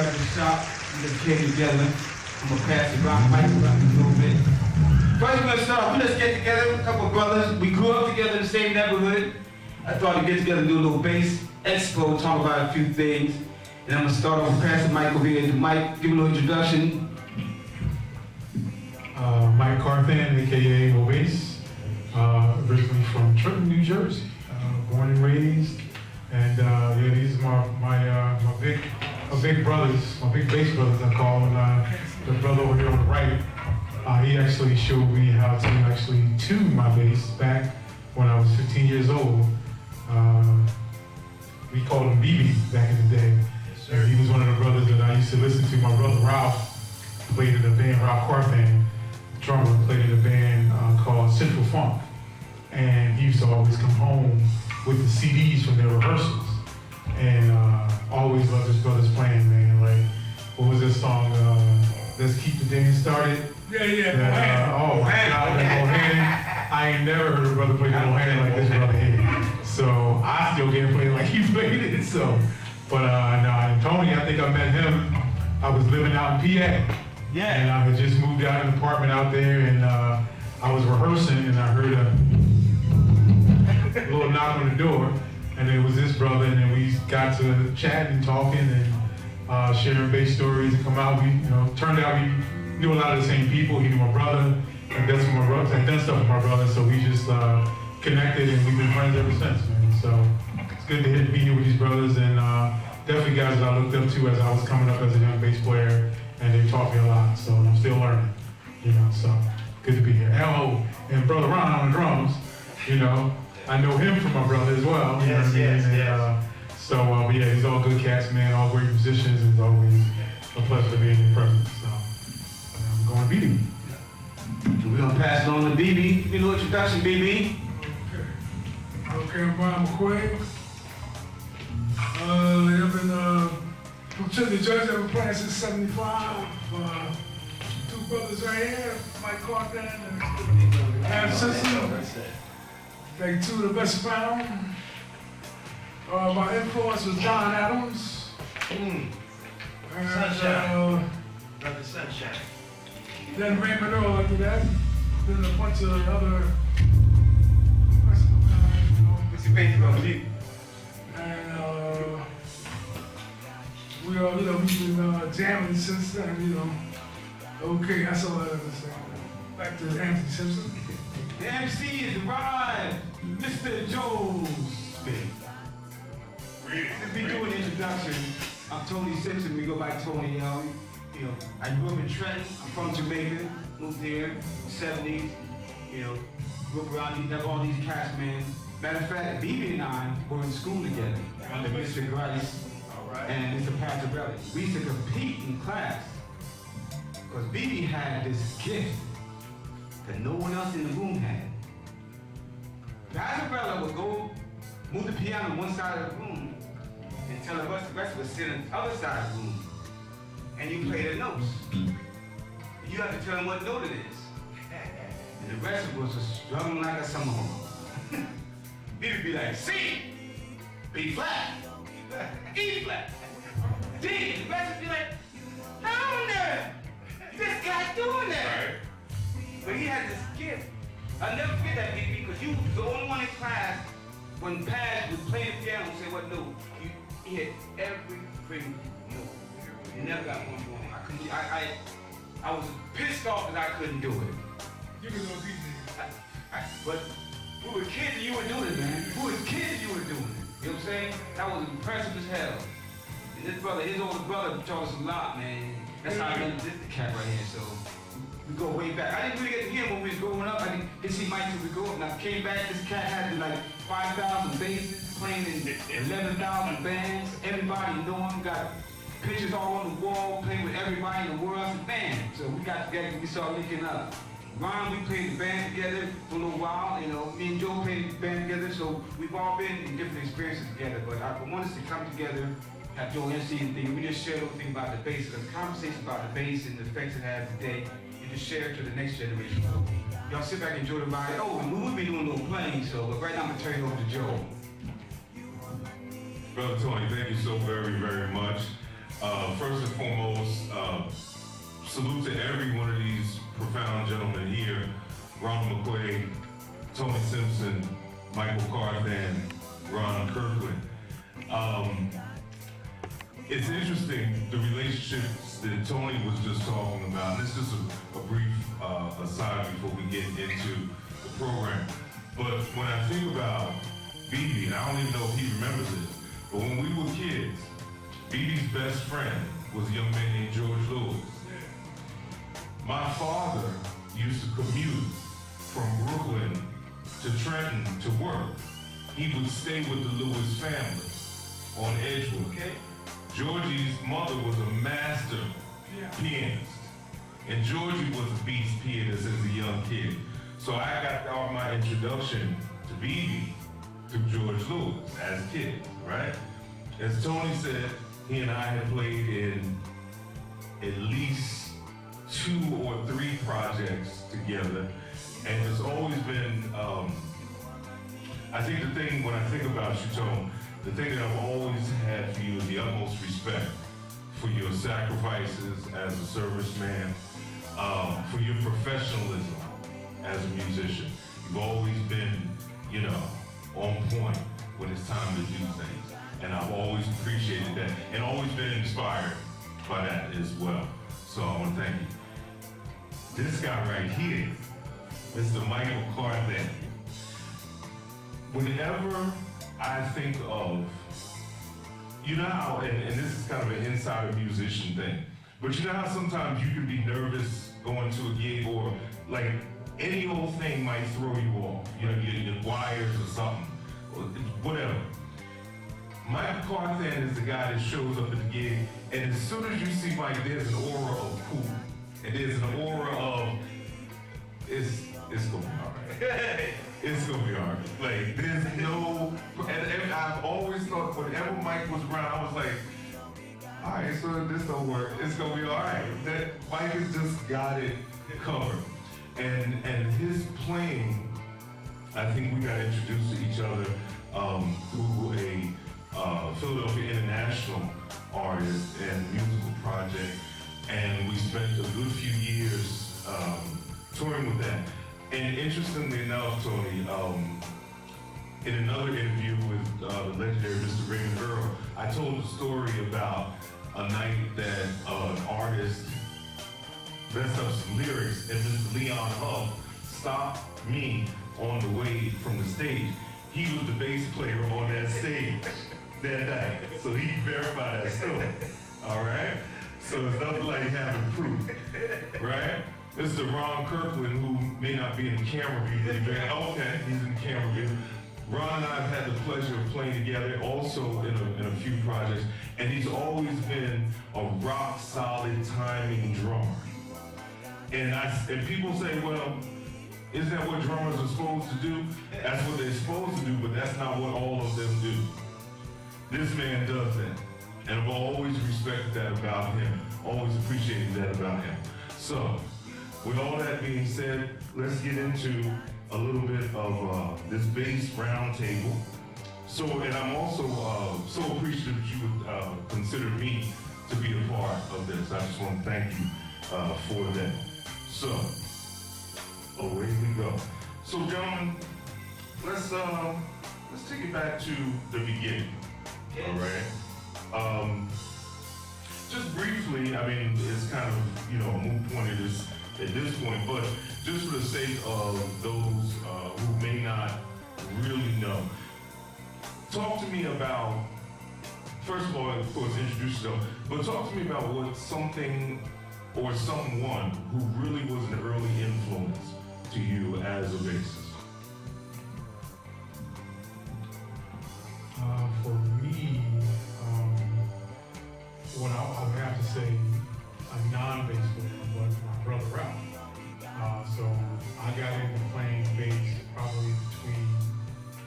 here at the shop. We just came together. I'm gonna pass the rock mic around a little bit. First, we're gonna start. We just get together, a couple of brothers. We grew up together in the same neighborhood. I thought we'd get together and do a little bass expo, talk about a few things. And I'm gonna start off with pass the mic over here to Mike, give a little introduction. Mike Carthan, aka Mo Bass, originally from Trenton, New Jersey, born and raised. And yeah, these are my big brothers, my big bass brothers I call them. The brother over here on the right, he actually showed me how to actually tune my bass back when I was 15 years old. We called him BB back in the day. And he was one of the brothers that I used to listen to. My brother Ralph played in a band, Ralph Carthan, drummer, played in a band called Central Funk. And he used to always come home with the CDs from their rehearsals. And always loved his brothers playing, man. Like, what was this song? Let's Keep the Dance Started. Yeah. Oh my God, Mohan. I ain't never heard a brother play Mohan like this brother here. So I still can't play like he played it. So, but no, and Tony, I think I met him. I was living out in PA. Yeah. And I had just moved out in an apartment out there, and I was rehearsing, and I heard a little knock on the door, and it was this brother, and then we got to chatting and talking and sharing bass stories and come out. We, turned out we knew a lot of the same people. He knew my brother, and that's my brother. I've done stuff with my brother, so we just connected, and we've been friends ever since, man. So it's good to be here with these brothers, and definitely guys that I looked up to as I was coming up as a young bass player. And they taught me a lot, so I'm still learning, so good to be here. And Brother Ron on the drums, I know him from my brother as well, you know what I mean? Yes. So, but yeah, he's all good cats, man, all great musicians, and it's always a pleasure to be in your presence, so I'm going to BB. So we're gonna pass it on to BB. Give me a little introduction, BB. Okay, I'm Brian McQuaid. I've been from Trenton, New Jersey. I've been playing since '75. Two brothers right here, Mike Carthan and half sister. They two of the best found. My influence was John Adams. And, Sunshine. Brother Sunshine. Then Raymond Earl after that. Then a bunch of other. What's your favorite brother? And we all, we've been jamming since then, Okay, that's all I understand. Back to Anthony Simpson. The MC is arrived, Mr. Jones. Let's be doing the introduction. I'm Tony Simpson. We go by Tony. I grew up in Trenton. I'm from Jamaica. Moved here in the 70s. Grew up around these, all these cats, man. Matter of fact, BB and I were in school together under Mr. Grice and Mr. Patriarelli. We used to compete in class because BB had this gift that no one else in the room had. Patriarelli would go move the piano on one side of the room and tell the rest of us sit on the other side of the room and you play the notes. You have to tell them what note it is. And the rest of us was struggling like a summer home. BB would be like, C, B flat, E flat, D. And the rest would be like, how on earth? This guy doing that? But he had this gift. I'll never forget that, BB, because you was the only one in class when Paz would play the piano and say what note. He hit every freaking note. You never got one wrong. I was pissed off that I couldn't do it. You can go DJ. But we were kids and you were doing it, man. We were kids and you were doing it. You know what I'm saying? That was impressive as hell. And this brother, his older brother, taught us a lot, man. That's how I met this cat right here, so we go way back. I didn't really get to hear him when we was growing up. I didn't see Mike till we grew up. Now came back, this cat had like 5,000 basses, playing in 11,000 bands. Everybody knew him, got pictures all on the wall, playing with everybody in the world. I said, man. So we got together, we started linking up. Ron, we played the band together for a little while, me and Joe played the band together, so we've all been in different experiences together, but I want us to come together, have Joe MC and thing, we just share everything about the bass, the conversation about the bass and the effects it has today, and just share it to the next generation. So y'all sit back and enjoy the ride. Oh, and we will be doing a little playing, so, but right now I'm gonna turn it over to Joe. Brother Tony, thank you so very, very much. First and salute to every one of these profound gentlemen here, Ronald McQuaid, Tony Simpson, Michael Carthan, Ron Kirkland. It's interesting, the relationships that Tony was just talking about. This is a brief aside before we get into the program. But when I think about BB, and I don't even know if he remembers it, but when we were kids, BB's best friend was a young man named George Lewis. My father used to commute from Brooklyn to Trenton to work. He would stay with the Lewis family on Edgewood. Okay. Georgie's mother was a master pianist, and Georgie was a beast pianist as a young kid. So I got all my introduction to BB through George Lewis as kids, right? As Tony said, he and I had played in at least 2 or 3 projects together, and it's always been, I think the thing, when I think about you, Tone, the thing that I've always had for you is the utmost respect for your sacrifices as a serviceman, for your professionalism as a musician. You've always been, you know, on point when it's time to do things. And I've always appreciated that and always been inspired by that as well. So I want to thank you. This guy right here, Mr. Michael Carthan. Whenever I think of, you know how, and this is kind of an insider musician thing, but you know how sometimes you can be nervous going to a gig, or like any old thing might throw you off, you know, your wires or something, or whatever. Mike Carthan is the guy that shows up at the gig, and as soon as you see Mike, there's an aura of cool, and there's an aura of, it's gonna be all right. It's gonna be all right. Like, there's no, and I've always thought, whenever Mike was around, I was like, all right, so this don't work. It's gonna be all right. That Mike has just got it covered. And his playing, I think we got introduced to each other through a Philadelphia International artist and musical project, and we spent a good few years touring with that. And interestingly enough, Tony, in another interview with the legendary Mr. Raymond Earl, I told a story about a night that an artist messed up some lyrics, and Mr. Leon Huff stopped me on the way from the stage. He was the bass player on that stage that night, so he can verify that story. All right? So it's nothing like having proof, right? Mr. Ron Kirkland, who may not be in the camera view, okay, he's in the camera view. Ron and I have had the pleasure of playing together, also in a few projects, and he's always been a rock solid timing drummer. And people say, well, isn't that what drummers are supposed to do? That's what they're supposed to do, but that's not what all of them do. This man does that, and I've always respected that about him, always appreciated that about him. So, with all that being said, let's get into a little bit of this bass roundtable. So, and I'm also so appreciative that you would consider me to be a part of this. I just want to thank you for that. So, away we go. So, gentlemen, let's take it back to the beginning. All right. Just briefly, I mean, it's kind of, you know, a moot point at this point, but just for the sake of those who may not really know, talk to me about, first of all, of course, introduce yourself, but talk to me about what something or someone who really was an early influence to you as a bassist. For me, what I would have to say, a non-bass player, but my brother Ralph. So I got into playing bass probably between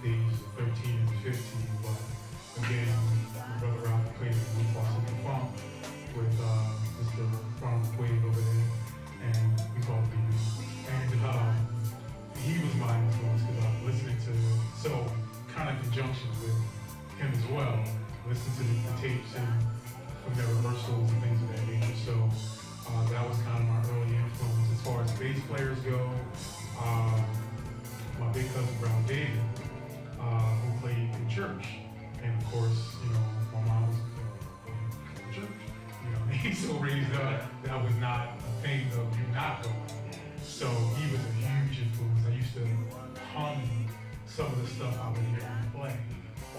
the ages of 13 and 15, but again, my brother Ralph played in the Boston Funk with Mr. Ron McQuaid over there, and we called BB. And he was my influence because I was listening to, so kind of conjunction with him as well, listen to the tapes and from their rehearsals and things of that nature. So that was kind players go, my big cousin Brown David, who played in church. And of course, my mom was in church. He's so raised up that was not a thing of you not going. So he was a huge influence. I used to hum some of the stuff I would hear him play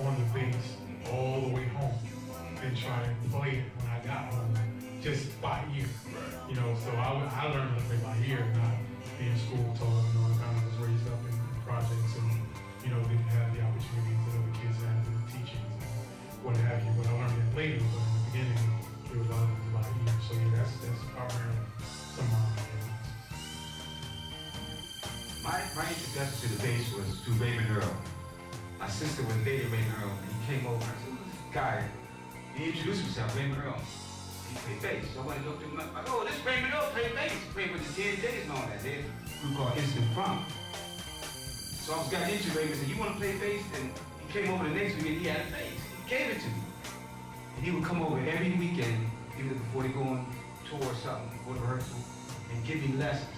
on the bass all the way home and try to play it when I got home, just by ear. So I learned to play by ear, not being school taught. I kind of was raised up in projects and didn't have the opportunities that other kids had with teachings and what have you. But I learned it later. But in the beginning, it was all by ear. So yeah, that's primarily some of my influences. My introduction to the bass was through Raymond Earl. My sister was dating Raymond Earl, and he came over and I said, "Who's this guy?" He introduced himself, Raymond Earl. He played bass. So I went and looked him up. I go, "Oh, this Raymond Earl played bass. He played with the 10 Days and all that. They had a group called Instant Funk." So I was got into Raymond and said, "You want to play bass?" And he came over the next week and he had a bass. He gave it to me. And he would come over every weekend, either before they go on tour or something, go to rehearsal, and give me lessons.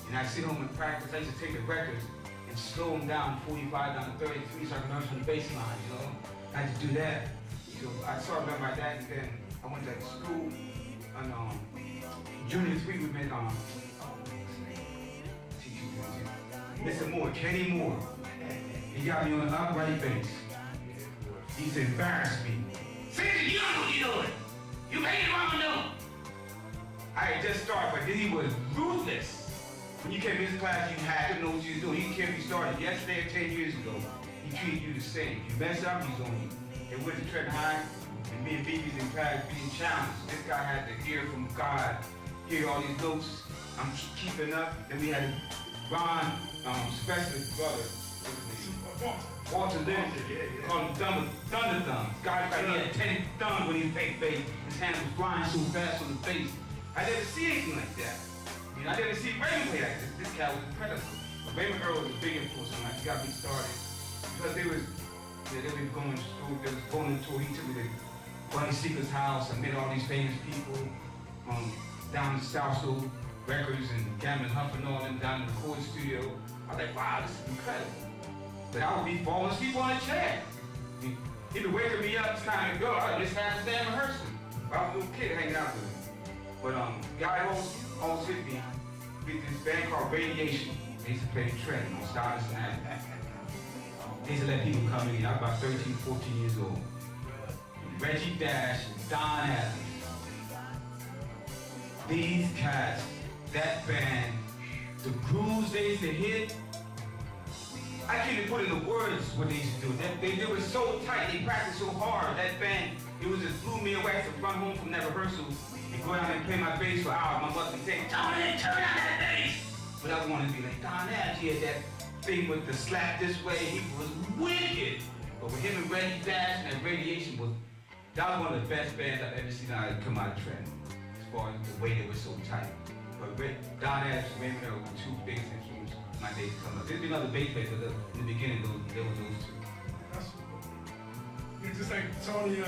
And I'd sit home and practice. I used to take the records and slow them down 45 down to 33 so I could learn from the bass line, I had to do that. So I started learning like that, and then I went to school and junior 3 we met Mr. Moore, Kenny Moore. He got me on the upright bass. He said, "Embarrass me. Say, you don't know what you're doing. You made it wrong note." I had just started, but then he was ruthless. When you came to his class, you had to know what you was doing. He didn't care if you started yesterday or 10 years ago. He treated you the same. You mess up, he's on you. And went to Trenton High, and me and BB's in class being challenged. This guy had to hear from God, hear all these notes. I'm keeping up. Then we had Ron, Specialist brother, Walter Lindsay, called him Thunder Thumbs. Guy like he had 10 thumbs when he played bass. His hands were flying so fast on the bass. I never see anything like that. I didn't see Raymond play like this. This guy was incredible. But Raymond Earl was a big influence on me. He got me started. Because they were going to school, they was going on tour. He took me to Bunny Seeker's house. I met all these famous people down in South Soul Records and Gammon Huff and all them down in the recording studio. I was like, wow, this is incredible. But I would be falling asleep on a chair. He'd be waking me up, it's time to go. I just had to stand rehearsing. I was a little kid hanging out with him. But guy almost hit me with this band called Radiation. They used to play the Trent on Stuyvesant Avenue. They used to let people come in. I was about 13, 14 years old. Reggie Dash and Don Adams. These cats, that band, the grooves they used to hit, I can't even put into words what they used to do. They were so tight, they practiced so hard. That band, it was just blew me away. I used to run home from that rehearsal and go down and play my bass for hours. My mother would say, "Tony, turn on that bass!" But I wanted to be like Don Adams. He had that thing with the slap this way. He was wicked. But with him and Reggie Dash and Radiation that was one of the best bands I've ever seen come out of Trent. As far as the way they were so tight. But Don Adams and Raymond Earl were the two biggest influences my days coming up. There'd be another bass player, but in the beginning, there was those two. It's just like Tony, I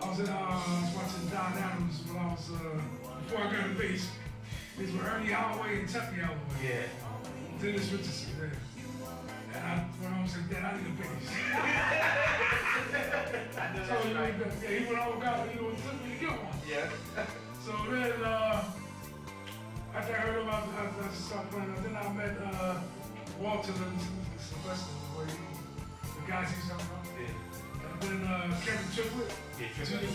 was watching Don Adams when I was, before I got the bass. These were Ernie Holloway and Tucky Holloway. Yeah. Dennis Richardson there. And when I was like, "Dad, I need a bass." So he went over, got me, took me to get one. Yeah. So then, after I heard about it, I started playing. Then I met Walter Sylvester, the guys he's talking about. Yeah. And then Kevin Triplett. Yeah, Triplett.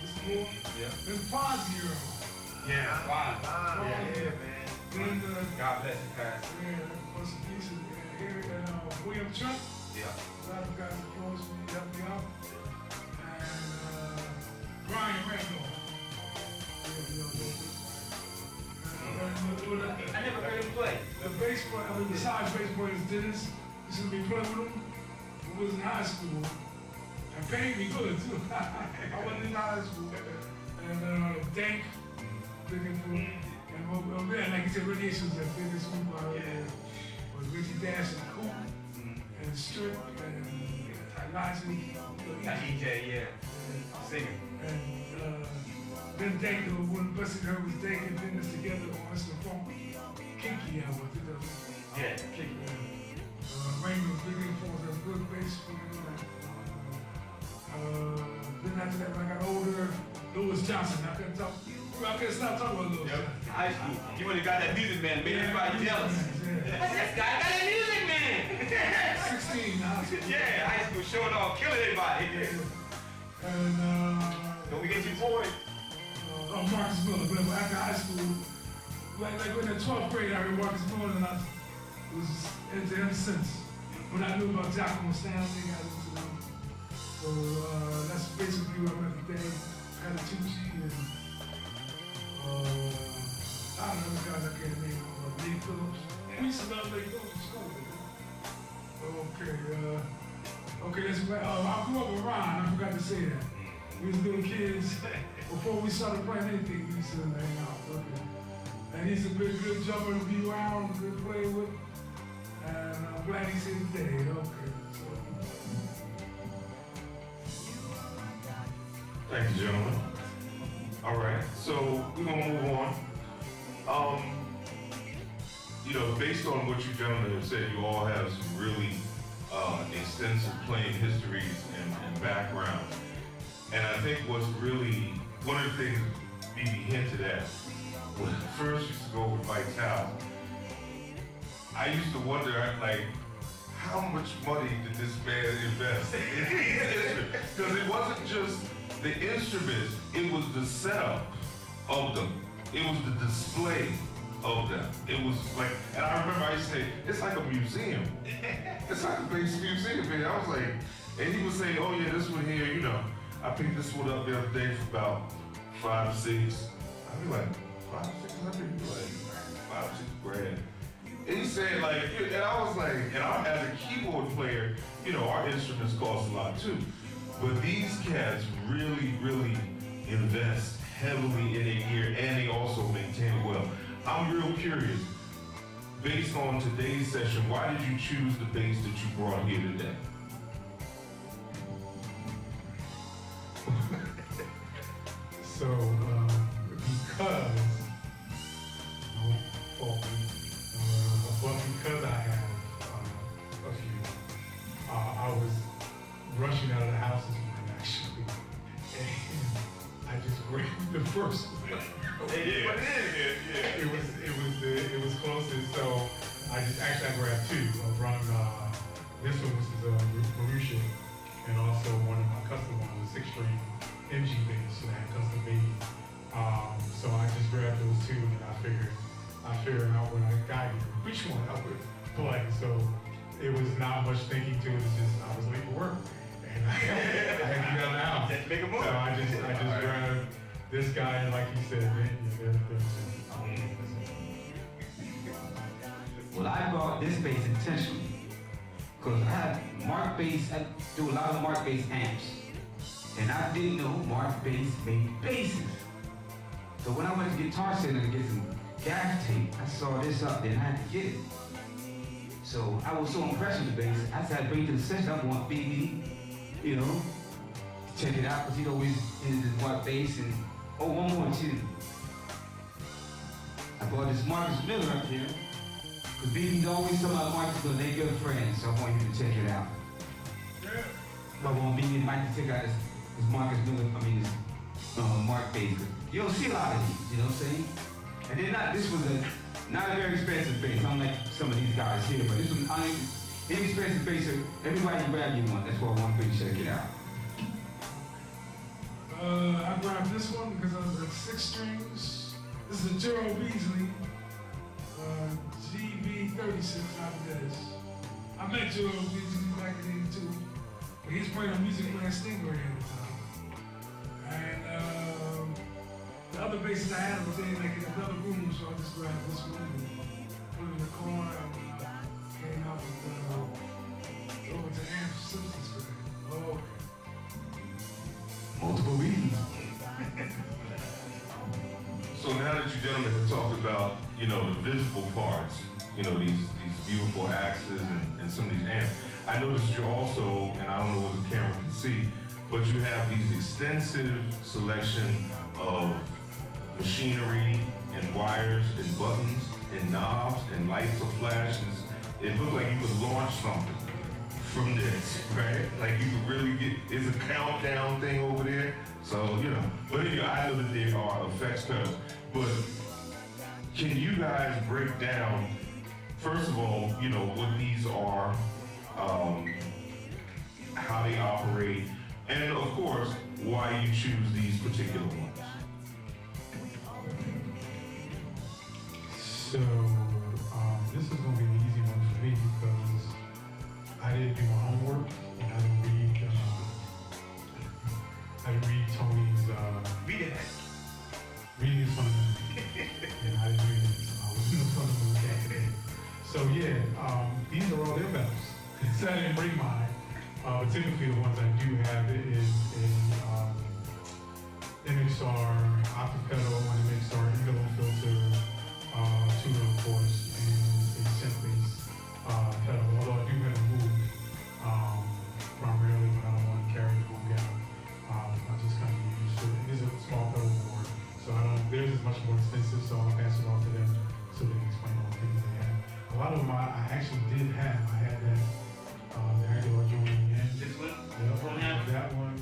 Mr. Moore. Yeah. Then Fonzie. Yeah, fine. Yeah, man. Then God bless the past. yeah, was a piece of here and William Trump. Yeah. A lot of guys close me, helped me out. And Brian Randolph. I never heard him play. The bass player, besides bass players, Dennis used to be playing with him. Who was in high school and paid me good too. I wasn't in high school. And Dank, big influence. And like you said, Radiation was the biggest group out there. Was Richie Dash and Coop and Strip and Elijah. DJ, yeah. Singer. And Then Danko, when Bussy Heard was Danko and Dennis together on Mr. Funk, Kinky album, Yeah. Kinky. Raymond, big influence, a good bass player. Then after that, when I got older, Louis Johnson, I couldn't stop talking about Louis Johnson. High school. You would have got that music man, made everybody jealous. Yeah. What's this guy? Got that music man. 16 now. Yeah, high school showing off, killing everybody. And, Don't we get you for it? Marcus Miller, but after high school, like in the 12th grade, I heard Marcus Miller, and I was into him since. When I knew about Giacomo Stanley, I was into them. So that's basically what I met today. Patitucci and I don't know the guys I can't name, Lee Phillips. We used to love Lee Phillips in school. Okay, that's right. I grew up with Ron, I forgot to say that. We was little kids. Before we started playing anything, we used to hang out. Okay. And he's a good jumper to be around, good to play with. And I'm glad he's here today. Okay. So. Thank you, gentlemen. All right, so we're gonna move on. You know, based on what you gentlemen have said, you all have some really extensive playing histories and backgrounds. And I think what's really, one of the things BB hinted at, when I first used to go with Vital, I used to wonder, like, how much money did this man invest in these instruments? Because it wasn't just the instruments, it was the setup of them. It was the display of them. It was like, and I remember I used to say, it's like a museum. It's like a basic museum, man. I was like, and he would say, oh yeah, this one here, you know, I picked this one up the other day for about $5, $6. I'd be like, $500, $600? He'd be like, $5, $6 grand. And he said like, and I was like, and I, as a keyboard player, you know, our instruments cost a lot too. But these cats really, really invest heavily in their gear, and they also maintain it well. I'm real curious, based on today's session, why did you choose the bass that you brought here today? So, because I have a few, I was rushing out of the house this morning actually, and I just grabbed the first one. It was closest, so I grabbed two. I brought this one, which is Marusha, and also one of my custom ones, a 6-string MG bass that I had custom made. So I just grabbed those two, and I figured out when I got here which one I would play. So it was not much thinking to it. It's just I was late for work, and I had to get out of the house. Let's make a move. So I just grabbed this guy, and like you said, man, Well, I brought this bass intentionally because I have Mark bass. I do a lot of Mark bass amps, and I didn't know Mark bass made basses. So when I went to Guitar Center to get some gas tape, I saw this up there and I had to get it. So I was so impressed with the bass, I said I'd bring it to the session. I want BB, you know, to check it out because he's always in his Mark bass. And oh, one more too. I brought this Marcus Miller up here. Because BB's always talking about Marcus because they're good friends, so I want you to check it out. Yeah. But I want BB and Mike to check out his Marcus Miller, his Mark bass. You don't see a lot of these, you know what I'm saying? And then this was not a very expensive bass, unlike some of these guys here, but this was an inexpensive bass, so everybody can grab you one. That's why I want you to check it out. I grabbed this one because I was at 6 strings. This is a Gerald Beasley. GB36 out of this. I met Gerald Beasley back in 82. He was playing on Music Man Stingray at the time. And the other basses I had was in like in another room, so I just grabbed this one and put it in the corner and came out with over to Amp Simpsons for that. Oh, okay. Multiple reasons. So now that you gentlemen have talked about, you know, the visible parts, you know, these beautiful axes and some of these amps, I noticed you also, and I don't know what the camera can see, but you have these extensive selection of machinery and wires and buttons and knobs and lights or flashes. It looked like you could launch something from this, right? Like you could really get, it's a countdown thing over there. So, you know, but anyway, I know that there are effects pedals. But can you guys break down, first of all, you know, what these are, how they operate, and of course, why you choose these particular ones? So, this is going to be an easy one for me because I didn't do my homework and I didn't read Tony's, Read it. reading is fundamental. And I didn't read it, so I was in the fundamental category. So yeah, these are all their pedals. So I didn't bring mine. But typically the ones I do have is a MXR Octapedal, an MXR Eagle filter, tuner of course, and a Synthes pedal. Although I do have a move primarily when I don't want to carry the move down. I just kind of use it. It is a small pedal board, so I don't. Theirs is much more extensive, so I'll pass it on to them so they can explain all the things they have. A lot of them I actually did have. I had that the Aguilar joining in. This one? Yep, I had that one.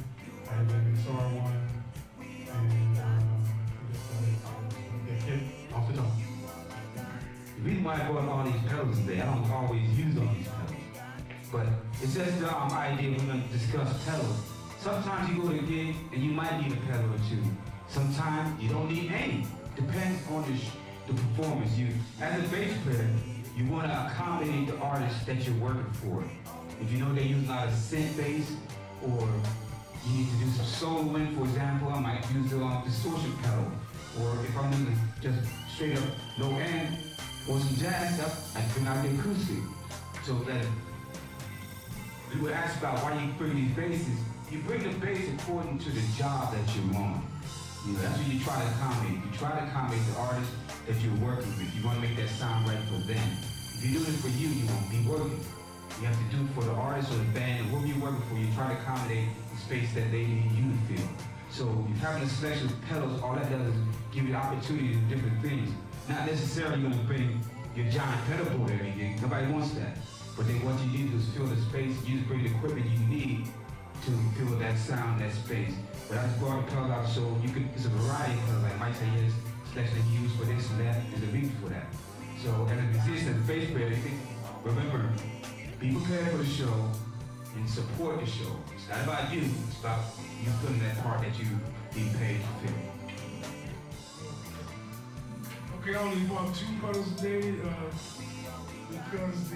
I had the MXR one, and off the top. The reason why I brought all these pedals today, I don't always use all these pedals. But it's just the idea we're going to discuss pedals. Sometimes you go to a gig and you might need a pedal or two. Sometimes you don't need any. Depends on the performance. You, as a bass player, you want to accommodate the artist that you're working for. If you know they're using a lot of synth bass, or you need to do some soloing, for example, I might use the distortion pedal. Or if I'm using just straight up low end, or some jazz stuff, I bring out the acoustic. So that you would ask about why you bring these basses. You bring the bass according to the job that you're on. You know, that's what you try to accommodate. You try to accommodate the artist that you're working with. You want to make that sound right for them. If you do it for you, you won't be working. You have to do it for the artist or the band, or whoever you're working for. You try to accommodate the space that they need you to fill. So if having a selection of pedals, all that does is give you the opportunity to do different things. Not necessarily going to bring your giant pedal board every day. Nobody wants that. But then what you need to do is fill the space. You just bring the equipment you need to fill that sound, that space. But I just brought the pedals out so you could, it's a variety of pedals. Like Mike said, yes, selection that you use for this and that, there's a reason for that. So as a musician, as a bass player, remember, be prepared for the show and support the show. It's not about you, it's about you filling that part that you be paid to fill. Okay, I only bought 2 pedals a day because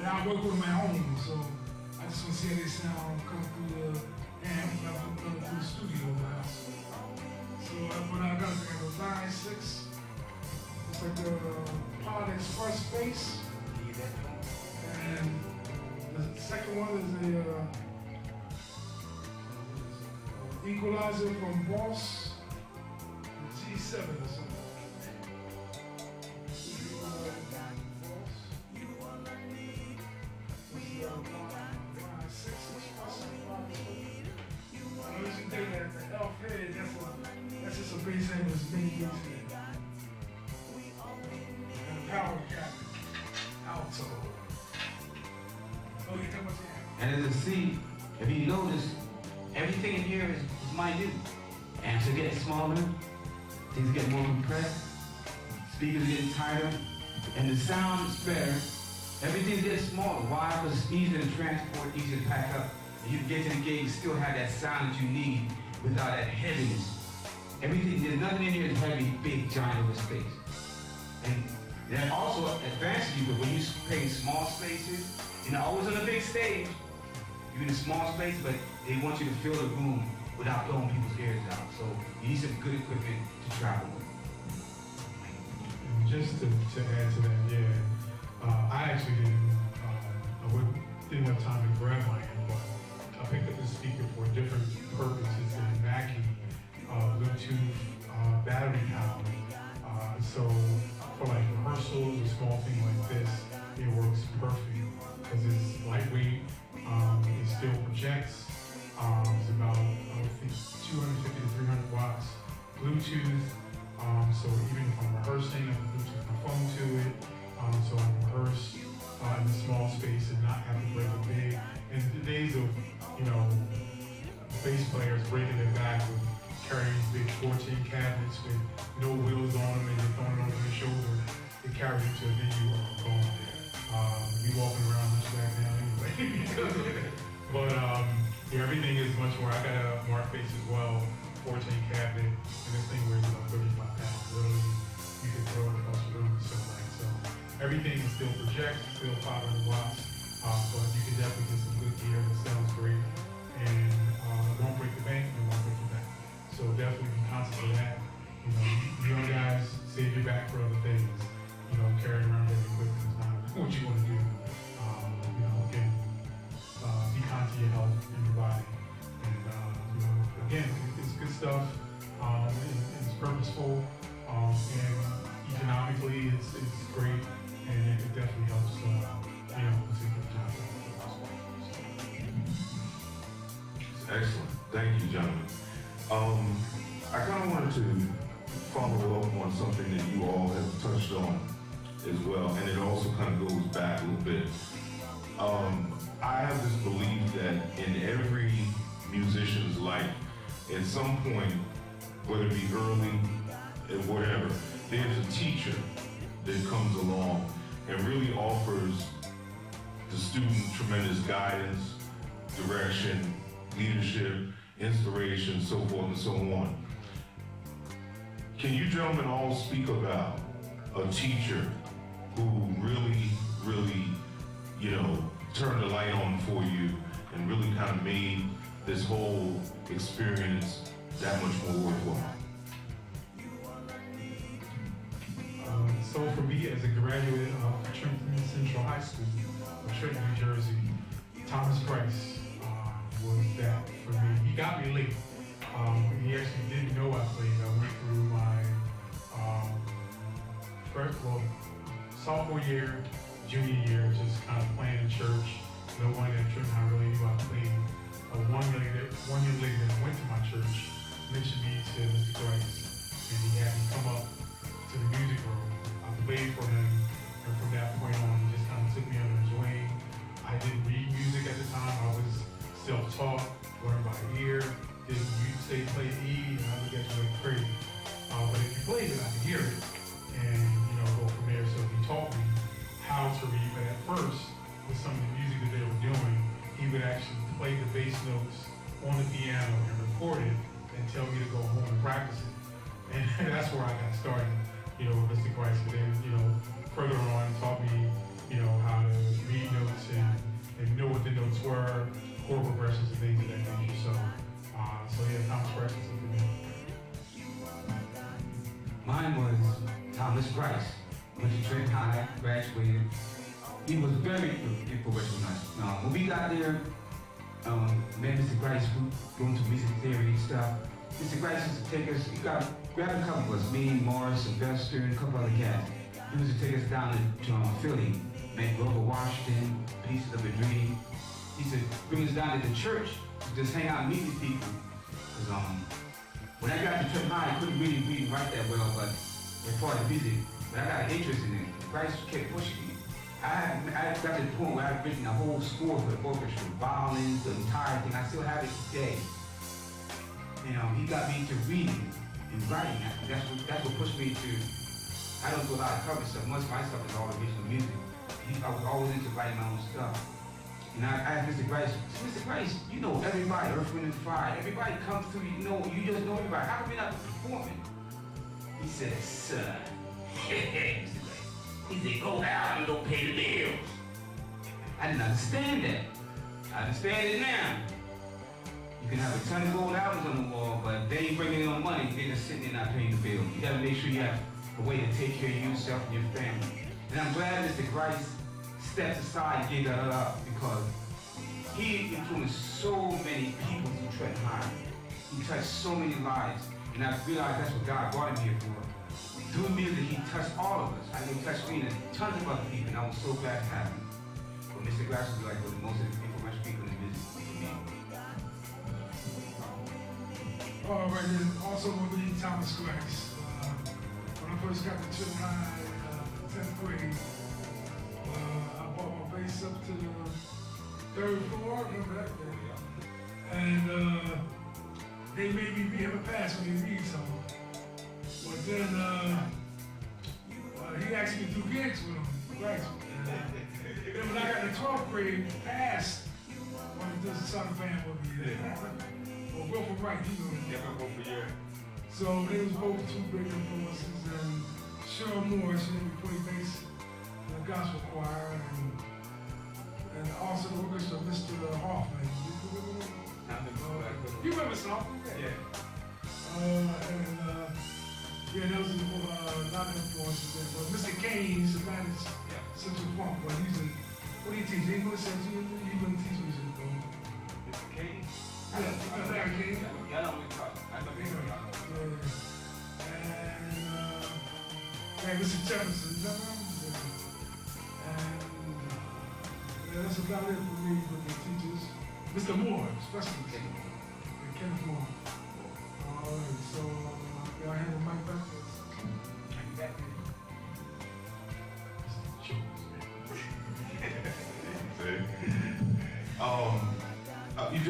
I work with my home, so I just want to see how they sound come through the amp, come through the studio in the house. So but I got a 9.6. It's like a Pod Express bass. And the second one is a equalizer from Boss G7 or something. I used to think that the elf head, that's just a bass head with many bass heads. And a power cap, alto. Oh, you know what's here? And as a C, if you notice, everything in here is minute. Amps are getting smaller, things get more compressed, speakers are getting tighter, and the sound is better. Everything gets smaller. Why? Because it's easier to transport, easier to pack up. And you can get to the gig and still have that sound that you need without that heaviness. Everything, there's nothing in here that's heavy, big, giant over space. And that also advances you, but when you play in small spaces, you're not always on a big stage, you're in a small space, but they want you to fill the room without blowing people's ears out. So you need some good equipment to travel with. And just to add to that, yeah, I actually didn't have time to grab my amp, but I picked up this speaker for different purposes in Mackie, Bluetooth, battery powered. So for like rehearsals, a small thing like this, it works perfect because it's lightweight, it still projects. It's about, I would think, 250 to 300 Bluetooth, so even if I'm rehearsing, I can Bluetooth my phone to it, so I can rehearse in a small space and not have to break it big. And the days of, bass players breaking their back with carrying big 14 cabinets with no wheels on them and they're throwing it over their shoulder, they carry you to a venue or going there. We walking around much back now anyway because of that. But yeah, everything is much more. I got a Mark bass as well, 14 cabinet, and this thing weighs about 35 pounds. Literally, you can throw it across the room. So everything is still projects, still 500 watts, but you can definitely get some good gear that sounds great and won't break the bank and won't break the bank. So definitely be conscious of that. You young guys, save your back for other things. Carrying around heavy equipment is not what you want to do. Again, be conscious of your health and your body. And again, it's good stuff. It's purposeful, and economically, it's great, and it definitely helps. It's a good job. Excellent. Thank you, gentlemen. I kind of wanted to follow up on something that you all have touched on as well, and it also kind of goes back a little bit. I have this belief that in every musician's life, at some point, whether it be early and whatever, there's a teacher that comes along and really offers the student tremendous guidance, direction, leadership, inspiration, so forth and so on. Can you gentlemen all speak about a teacher who really, turned the light on for you and really kind of made this whole experience that much more worthwhile? So for me, as a graduate of Trenton Central High School of Trenton, New Jersey, Thomas Price was that for me. He got me late. He actually didn't know I played. I went through my sophomore year, junior year, just kind of playing in church. No one at Trenton I really knew I played. One young lady that went to my church mentioned me to Mr. Price, and he had me come up to the music room. I played for him, and from that point on, he just kind of took me under his wing. I didn't read music at the time. I was self-taught, learned by ear. Didn't you say play E, and I would get you like crazy. But if you played it, I could hear it, and go from there. So he taught me how to read. But at first, with some of the music that they were doing, he would actually play the bass notes on the piano and record it, and tell me to go home and practice it. And that's where I got started, with Mr. Price. But then, further on, taught me, how to read notes and know what the notes were, chord progressions and things of that nature. So yeah, Thomas Price was something for me. Mine was Thomas Price. Went to Trenton High, graduated. He was very influential. When we got there, met Mr. Price, going to music theory and stuff. Mr. Price used to take us, grab a couple of us, me, Morris, Sylvester, and a couple other cats. He used to take us down to Philly, met Grover Washington, Pieces of a Dream. He used to bring us down to the church to just hang out and meet these people. Because when I got to Trenton High, I couldn't really read and write that well, but as far as music, but I got an interest in it. Price kept pushing me. I got to the point where I've written a whole score for the orchestra, violins, the entire thing. I still have it today. He got me into reading and writing. That's what pushed me to. I don't do a lot of cover stuff. Most of my stuff is all original music. I was always into writing my own stuff. And I asked Mr. Price, Mr. Price, you know everybody, Earth, Wind, and Fire. Everybody comes through, you just know everybody. How come you're not performing? He said, son, Mr. Price. He said, go out and don't pay the bills. I didn't understand that. I understand it now. You can have a ton of gold albums on the wall, but they ain't bringing in no money. They're just sitting there not paying the bills. You gotta make sure you have a way to take care of yourself and your family. And I'm glad Mr. Price stepped aside and gave that up because he influenced so many people through Trenton High. He touched so many lives. And I realized that's what God brought him here for. Through music, he touched all of us. I know he touched me and tons of other people, and I was so glad to have him. But Mr. Price was like one of the most influential people in music for me. Paul Reagan, also will be Thomas Grice. When I first got to Chip High, 10th grade, I brought my bass up to the 3rd floor, remember that day? And they made me be him a pass when he reads something. But then he asked me to do gigs with him, Grice. Then when I got in the 12th grade, passed one of the Son of Band with me. Well, Wilford Wright, you know. Yeah, we'll go for your. So they was both two big influences, and Cheryl Moore, she let me play bass in the gospel choir, and also the orchestra, Mr. Hoffman. You remember something? Yeah. Yeah, those are a lot of influences there. But Mr. Kane, he's a man that's Central Funk, but he's a, what do you teach? English? He wouldn't teach music though. Mr. King? Yeah, Larry King. Yeah, I know what you're talking. I know what you're talking. And Mr. Jefferson, you know? And that's about it for me with the teachers. Mr. Moore, especially Kenneth Moore. All right, so y'all hand the mic back.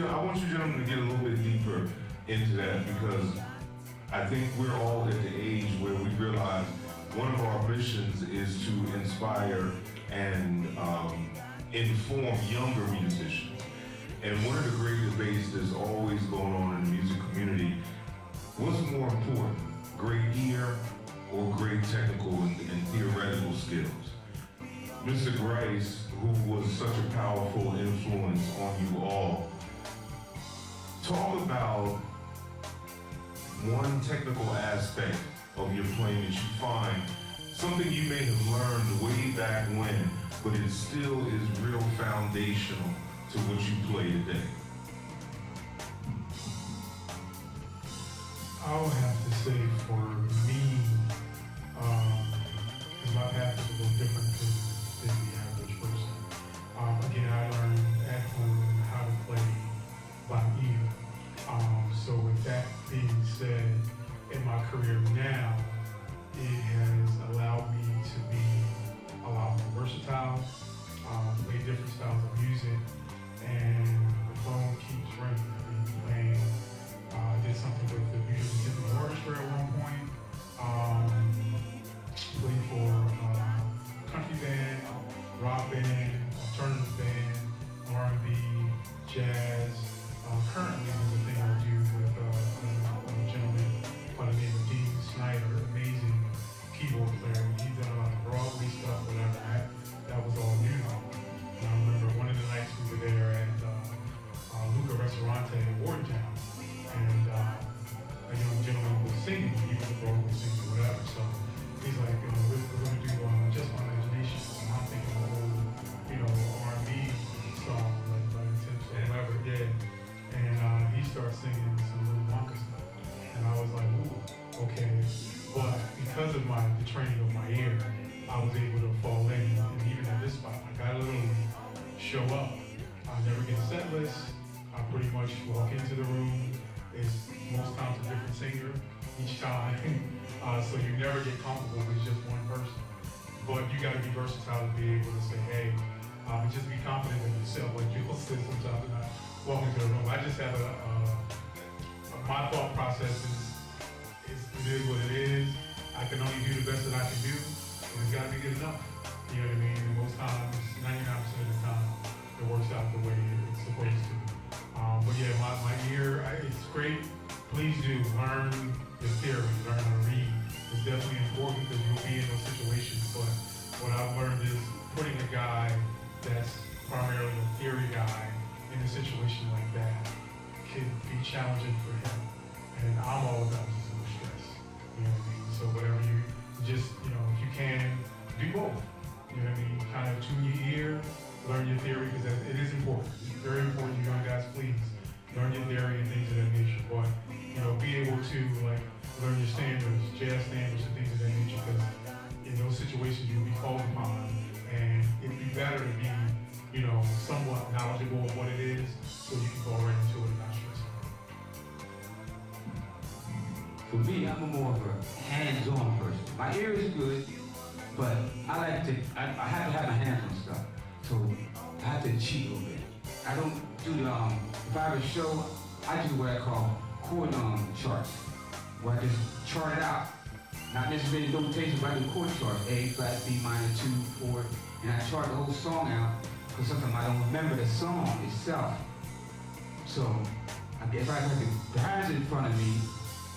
I want you gentlemen to get a little bit deeper into that, because I think we're all at the age where we realize one of our missions is to inspire and inform younger musicians. And one of the great debates that's always going on in the music community, what's more important, great ear or great technical and theoretical skills? Mr. Grice, who was such a powerful influence on you all, talk about one technical aspect of your playing that you find, something you may have learned way back when, but it still is real foundational to what you play today. I would have to say for me, because my path is a little different than the average person. Again, I learned at home how to play by ear. So with that being said, in my career now, it has allowed me to be a lot more versatile, play different styles of music, and the phone keeps ringing. I've been playing, did something with the Music Symphony Orchestra at one point, played for country band, rock band, alternative band, R&B, jazz. Currently, there's a thing I do with a gentleman by the name of Dean Snyder, amazing keyboard player. He's done a lot of Broadway stuff, whatever. That was all new. And I remember one of the nights we were there at Luca Restaurante in Wardentown, and a young gentleman was singing. He was a Broadway singer, whatever. So he's like, we're going to do Just My Imagination. And I'm thinking, R&B song, like Intense or whatever. Yeah. And he started singing some little Wonka stuff. And I was like, ooh, okay. But because of the training of my ear, I was able to fall in. And even at this spot, like I literally show up. I never get a set list. I pretty much walk into the room. It's most times a different singer each time. So you never get comfortable with just one person. But you got to be versatile to be able to say, hey, just be confident in yourself. Like you'll say sometimes when I walk into the room. I just have my thought process it is what it is. I can only do the best that I can do, and it's got to be good enough. You know what I mean? And most times, 99% of the time, it works out the way it's supposed to. But yeah, my ear, it's great. Please do learn the theory, learn how to read. It's definitely important because you'll be in those situations. But what I've learned is putting a guy that's primarily a theory guy in a situation like that can be challenging for him. And I'm all about just no stress. You know what I mean? So whatever you just, if you can, do both. You know what I mean? Kind of tune your ear, learn your theory, because it is important. It's very important, you young guys, please learn your theory and things of that nature. But, be able to learn your standards, jazz standards and things of that nature, because in those situations you'll be called upon, and it'd be better to be somewhat knowledgeable of what it is, so you can go right into it and not stress. For me, I'm more of a hands-on person. My ear is good, but I like to, I have to have my hands on stuff. So I have to cheat a little bit. I don't do the, if I have a show, I do what I call chord charts, where I just chart it out. Not necessarily notation, but I do chord charts, A, flat, B minor, 2, 4, and I chart the whole song out, because sometimes I don't remember the song itself. So, if I have the hands in front of me,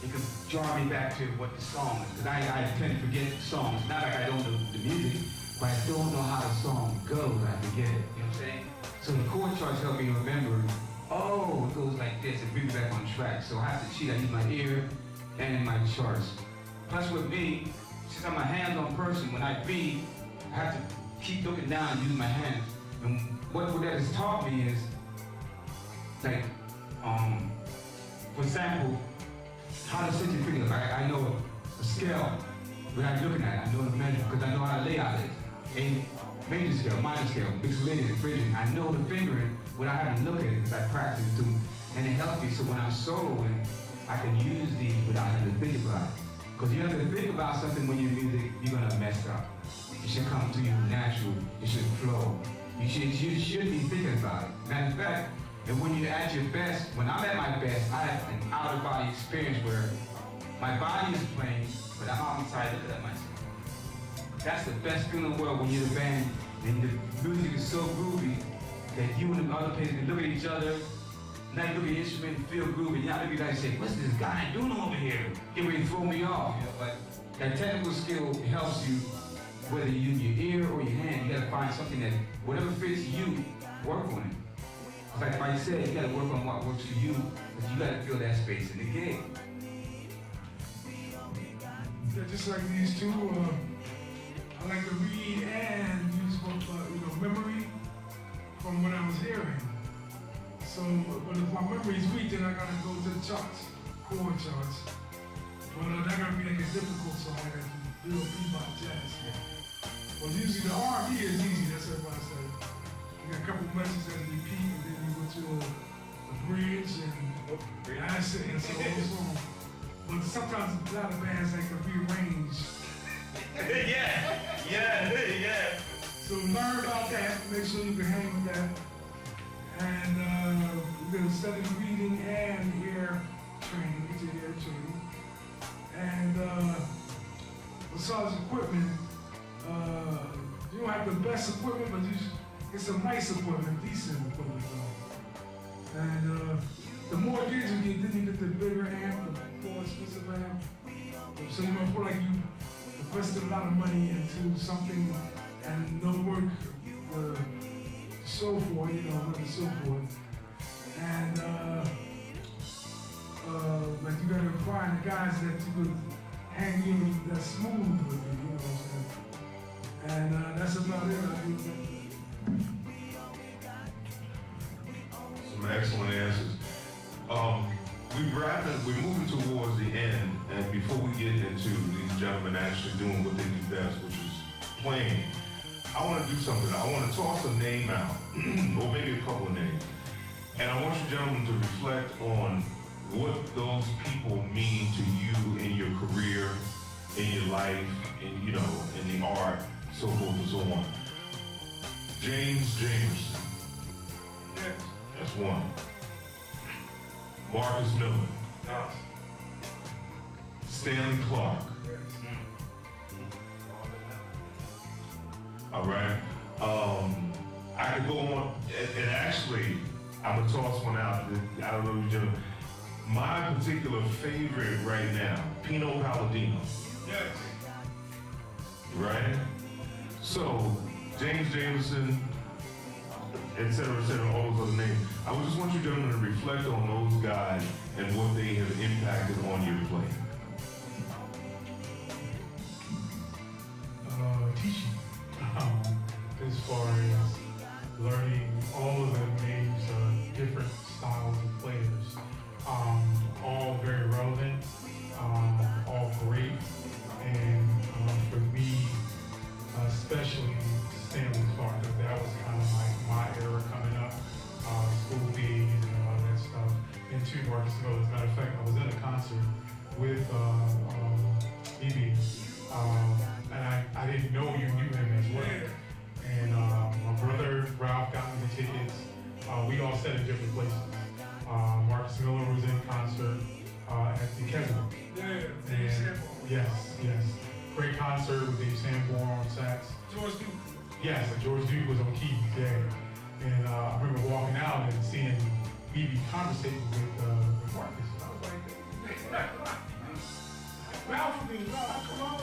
it can draw me back to what the song is, because I tend to forget songs. Not like I don't know the music, but I don't know how the song goes, I forget it, you know what I'm saying? So the chord charts help me remember, oh, it goes like this, and bring me back on track. So I have to cheat, I use my ear and my charts. Plus with me, since I'm a hands-on person, when I read, I have to keep looking down and using my hands. And what that has taught me is, like, for example, how to set your finger. I know a scale without looking at it. I know the measure because I know how to lay out it. A major scale, minor scale, mixolydian, phrygian. I know the fingering without having to look at it because I practice too. And it helps me so when I'm soloing, I can use these without having to think about it. Because you have to think about something when you're music, you're gonna mess up. It should come to you natural, it should flow. You should be thinking about it. Matter of fact, and when you're at your best, when I'm at my best, I have an out-of-body experience where my body is playing, but I'm outside looking at myself. That's the best feeling in the world when you're the band and the music is so groovy that you and the other players can look at each other, now you look at the instrument and feel groovy, now look at and say, what's this guy doing over here? Get ready to throw me off, you know, but that technical skill helps you whether you use your ear or your hand. You gotta find something that, whatever fits you, work on it. Like Mike said, you gotta work on what works for you, but you gotta feel that space in the game. Yeah, just like these two, I like to read and use both, memory from what I was hearing. So, but if my memory is weak, then I gotta go to the charts, chord charts. But that gotta be like a difficult song, like a real bebop jazz. Well, usually the R&B is easy, that's what everybody says. You got a couple messages that repeat, and then you go to a bridge and acid and so on. But sometimes a lot of bands like to rearrange. yeah. So learn about that, make sure you can hang with that. And we're gonna study reading and ear training, get your ear training. And as far as equipment, you don't have the best equipment, but you should get some nice equipment, decent equipment though. And the more gigs you get, then you get the bigger amp, the more expensive amp. So you don't feel like you invested a lot of money into something and no work to show for, not to show for it. And like you gotta find the guys that you could hang you that's smooth with you, you know what I'm saying? And that's about it. Some excellent answers. We're moving towards the end, and before we get into these gentlemen actually doing what they do best, which is playing, I want to do something. I want to toss a name out, or maybe a couple of names, and I want you gentlemen to reflect on what those people mean to you in your career, in your life, in the art, so forth and so on. James Jamerson. Yes. That's one. Marcus Miller. Yes. Stanley Clark. Yes. All right. I could go on, and actually, I'm gonna toss one out. I don't know, gentlemen. My particular favorite right now, Pino Palladino. Yes. Right? So, James Jamerson, et cetera, all those other names. I would just want you gentlemen to reflect on those guys and what they have impacted on your playing. Teaching. As far as learning all of the names of different styles of players. All very relevant, all great, and for me, especially Stanley Clark, that was kind of like my era coming up, school days and all that stuff, and to Marcus Miller. As a matter of fact, I was in a concert with BB, and I didn't know you knew him as well. And my brother Ralph got me the tickets. We all sat in different places. Marcus Miller was in concert at the Keswick. And yes. Great concert with Dave Sanborn on sax. George Duke. Yes, and George Duke was on keys, yeah. And I remember walking out and seeing BB conversating with Marcus. I was like, Ralph me, come on.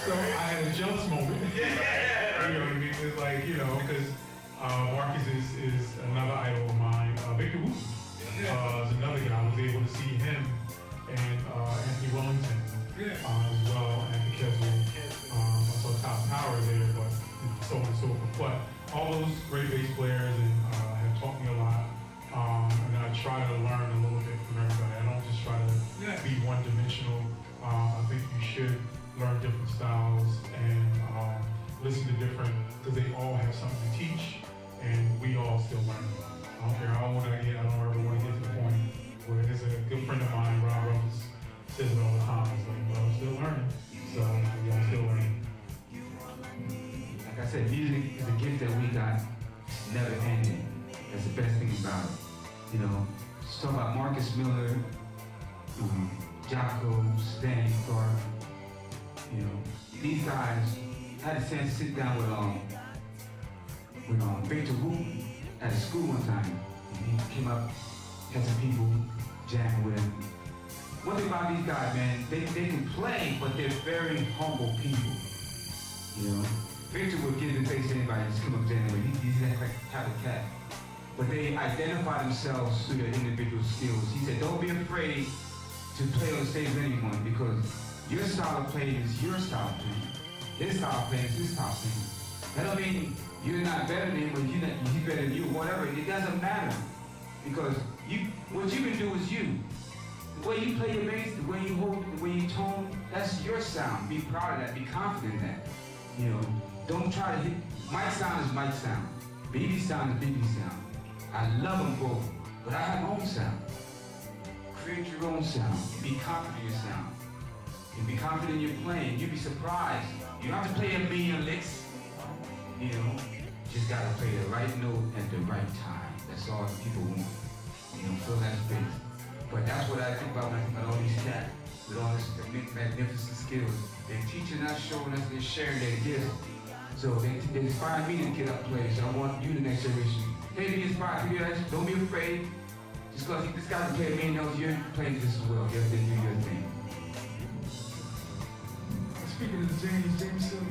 so I had a jealous moment. You know what I mean? It's like, because Marcus is another idol of mine. Victor Wooten is another guy. I was able to see him and Anthony Wellington as well at the Keswick. I saw Top Power there, but so on and so forth. But all those great bass players have taught me a lot. And I try to learn a little bit from everybody. I don't just try to be one-dimensional. I think you should learn different styles and listen to different, because they all have something to teach, and we all still learn. I don't care how old I get, I don't ever want to get to the point where there's a good friend of mine, Rob Ruffles, says it all the time. It's like, well, I'm still learning. So we all still learning. Like I said, music is a gift that we got, never ending. That's the best thing about it. Just talk about Marcus Miller, Jocko, Stanley Clark. These guys had a chance to sit down with Victor Wooten at a school one time. And he came up, had some people jamming with him. One thing about these guys, man, they can play, but they're very humble people. Victor would give the face to anybody, just come up to anybody. He's that type of cat. But they identify themselves through their individual skills. He said, don't be afraid to play on the stage with anyone, because your style of playing is your style of playing. His style of playing is his style of playing. That don't mean you're not better than him, or he's better than you, whatever. It doesn't matter, because what you can do is you. The way you play your bass, the way you hold, the way you tone, that's your sound. Be proud of that. Be confident in that. Don't try to hit. Mike's sound is Mike's sound. BB's sound is BB's sound. I love them both, but I have my own sound. Create your own sound. Be confident in your sound. And be confident in your playing. You'll be surprised. You don't have to play a million licks. You just gotta play the right note at the right time. That's all people want. Fill that space. But that's what I think about when I think about all these cats with all this magnificent skills. They're teaching us, showing us, they're sharing their gifts. So they inspire me to get up and play. So I want you, the next generation, hey, be inspired. Don't be afraid. Just because this guy can play a million notes, you're playing just as well. You have to do your thing. Speaking of James said,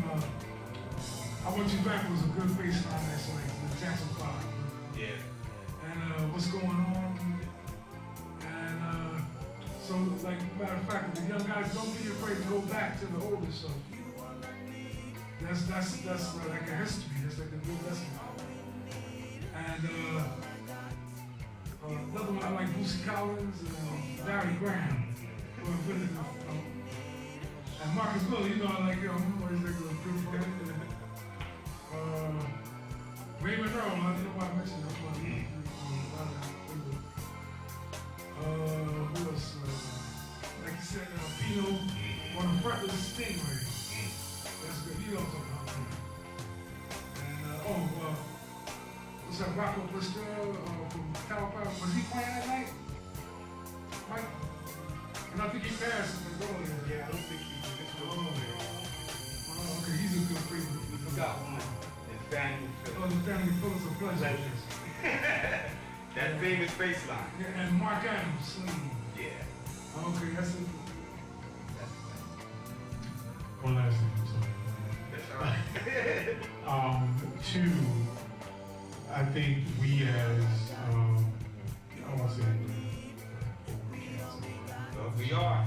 I Want You Back was a good bass line that's like the Jackson 5. Yeah. And what's going on? And so, like, matter of fact, the young guys, don't be afraid to go back to the older stuff. That's like a history. That's like a good lesson. And another one I like, Boosie Collins and Barry Graham. And Marcus Miller, I like him. He's like a good friend. Raymond Earl, I don't know why I mentioned that one. Who else? Like you said, Pino on the front of the Stingray. That's good. You know what I'm talking about. And what's that? Rocco Bristol from California. Was he playing that night? Mike? And I think he passed in the goal. Yeah, I don't think he did. Okay, he's a good friend. We forgot one. Nathaniel Phillips. Oh, Nathaniel Phillips of Pleasure. That famous bass line. Yeah, and Mark Adams, Sling. Yeah. Okay, that's it. One last thing, I'm That's all right. Two, I think we as, I want to say, We are.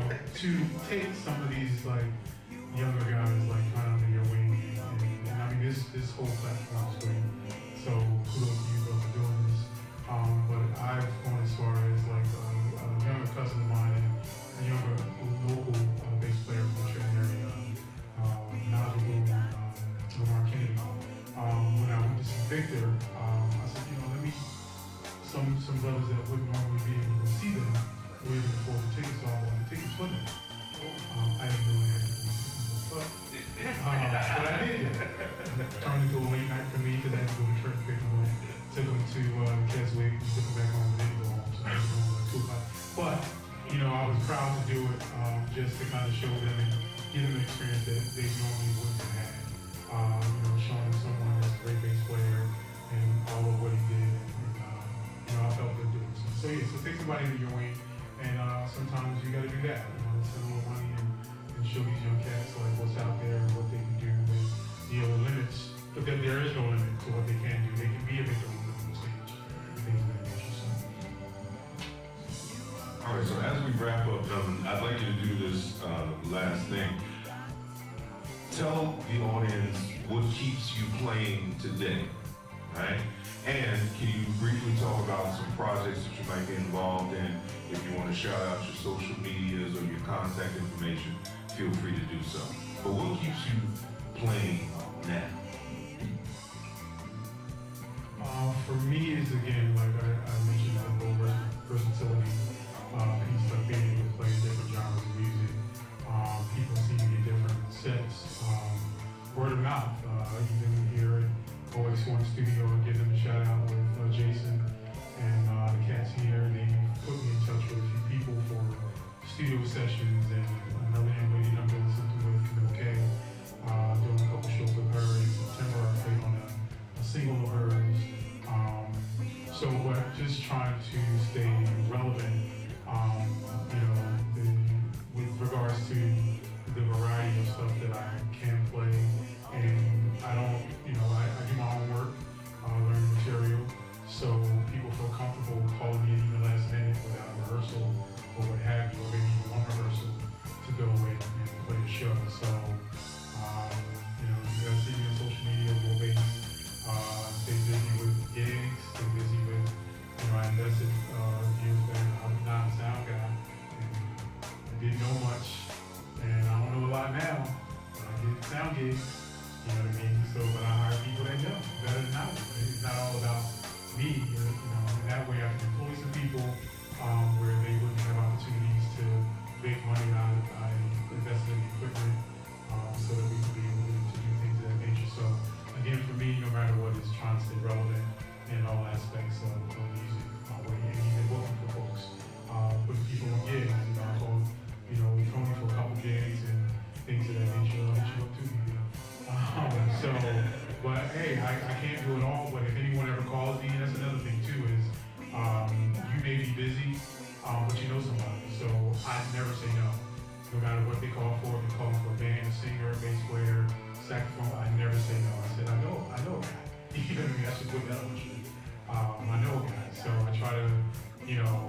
but to take some of these like younger guys like kind of under your wing, and I mean this whole platform is great. So kudos to you both for doing this. But I've gone as far as like a younger cousin of mine and a younger local bass player from the Trenton area, Nigel Lamar Kennedy. When I went to see Victor, I said, let me some brothers that wouldn't normally be able to But, you know, I was proud to do it just to kind of show them and give them an experience that they normally wouldn't have had. You know, showing someone that's a great bass player and all of what he did. And you know, I felt good doing so. So yeah, so take somebody under your wing, and sometimes you got to do that. You know, send a little money and show these young cats like what's out there and what they can do with the limits. But that there is no limit to what they can do. They can be a victim on the stage. Things of that nature. So. All right, so as we wrap up, gentlemen, I'd like you to do this last thing. Tell the audience what keeps you playing today, right? And can you briefly talk about some projects that you might get involved in? If you want to shout out your social medias or your contact information, feel free to do so. But what keeps you playing now? For me, it's again, like I mentioned, the whole versatility piece of being able to play different genres of music. People see me in different sets. Word of mouth. Even here at OX1 Studio, I give them a shout out with Jason and the cats here. They put me in touch with a few people for studio sessions, and another young lady that I'm doing something with, Camille K. Doing a couple shows with her in September. I played on a single of hers. So, but just trying to stay relevant, you know, with regards to the variety of stuff that I can play. And I don't, you know, I do my own work, learn material, so people feel comfortable calling me even last minute without a rehearsal or what have you, or maybe even one rehearsal to go and play a show. So, you know, you guys see me on social media, more bass. Stay busy with gigs, stay busy with, you know, I invested years back. I was not a sound guy, and I didn't know much, and I don't know a lot now. But I did sound gigs, you know what I mean? So, but I hire people that know better than I do. It's not all about me, you know, and that way I can employ some people where they wouldn't have opportunities to make money out of. I invested in the equipment so that we can be able to do things of that nature. So, again, for me, no matter what, it's trying to stay relevant in all aspects of music, and even working for folks, putting people on gigs. You know, I told, you know, Tony for a couple gigs and things of that nature. I'll hit you up too, you know. So, but hey, I can't do it all. But if anyone ever calls me, that's another thing too. Is you may be busy, but you know somebody. So I never say no, no matter what they call for. If they call for a band, a singer, a bass player, saxophone, I never say no. I said, I know a guy. You know what I mean? I should put that on the street. I know a guy. So I try to, you know,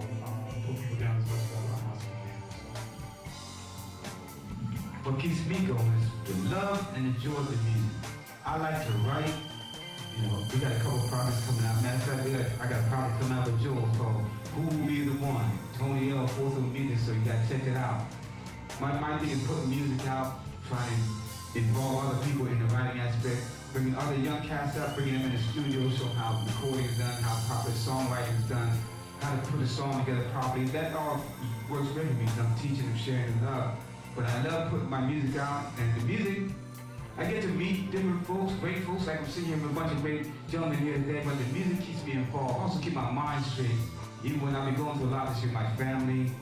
put people down as much as I possibly can. What keeps me going is the love and the joy of the music. I like to write. You know, we got a couple projects coming out. Matter of fact, I got a project coming out with Joel called Who Will Be the One? Tony L. Fourth of Music, so you got to check it out. My thing is putting music out, trying to involve other people in the writing aspect, bringing other young cats up, bringing them in the studio, show how recording is done, how proper songwriting is done, how to put a song together properly. That all works great for me because I'm teaching and sharing the love. But I love putting my music out, and the music, I get to meet different folks, great folks, like I'm sitting here with a bunch of great gentlemen here today, but the music keeps me involved. Also keep my mind straight. Even when I've been going through a lot this year, my family,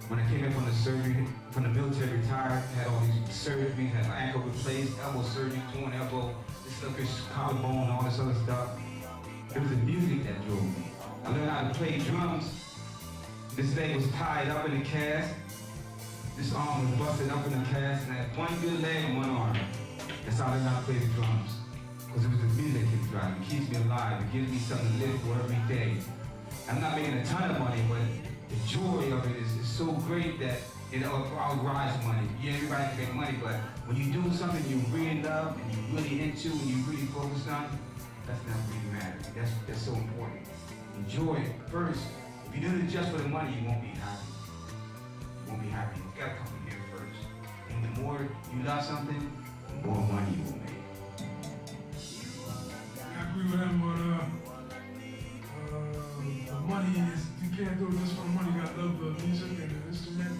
when I came in from the surgery, from the military, retired, had all these surgeries, had my ankle replaced, elbow surgery, torn elbow, this collarbone, all this other stuff. It was the music that drove me. I learned how to play drums. This leg was tied up in a cast. This arm was busted up in a cast, and I had one good leg and one arm. That's how I learned how to play the drums. Because it was the music that keeps driving. It keeps me alive. It gives me something to live for every day. I'm not making a ton of money, but the joy of it is so great that it outrides money. Yeah, everybody can make money, but when you're doing something you really love and you're really into and you really focus on, that's not really matters. That's so important. Enjoy it first. If you do it just for the money, you won't be happy. You won't be happy. You gotta come in here first. And the more you love something, the more money you will make. I agree with him on the money is, you can't do it just for the money. You gotta love the music and the instrument